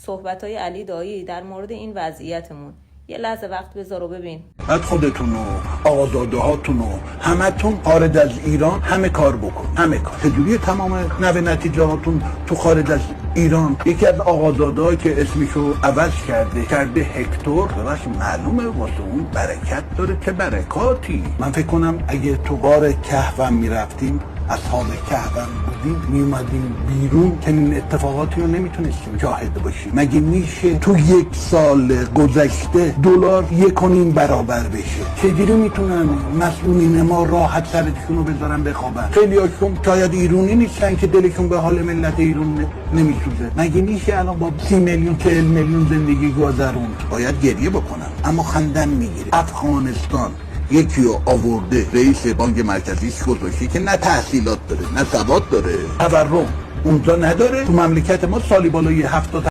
صحبت‌های علی دایی در مورد این وضعیتمون. یه لحظه وقت بذار و ببین. بعد خودتون و آقازاده هاتون و همتون خارج از ایران همه کار بکن، همه کار. چجوری تمام نوع نتیجه هاتون تو خارج از ایران؟ یکی از آقازاده هایی که اسمشو عوض کرده هکتور، براش معلومه واسه اون برکت داره. چه برکاتی. من فکر کنم اگه تو غار کهف میرفتیم، اصحاب کهف بودیم، میومدیم بیرون، چنین اتفاقاتی رو نمیتونستیم مشاهده باشیم. مگه میشه تو 1 سال گذشته دلار 1.5 برابر بشه؟ چجوری میتونن مسئولین ما راحت سرشون رو بذارن بخوابن؟ خیلی هاشون شاید ایرانی نیستن که دلشون به حال ملت ایران نمیسوزه. مگه میشه الان با 30 میلیون 40 میلیون زندگی گذرون؟ باید گریه بکنم اما خندن میگیره. افغانستان یکی رو آورده رئیس بانک مرکزیش گذاشته که نه تحصیلات داره نه سواد داره، تورم اونجا نداره. تو مملکت ما سالی بالای 70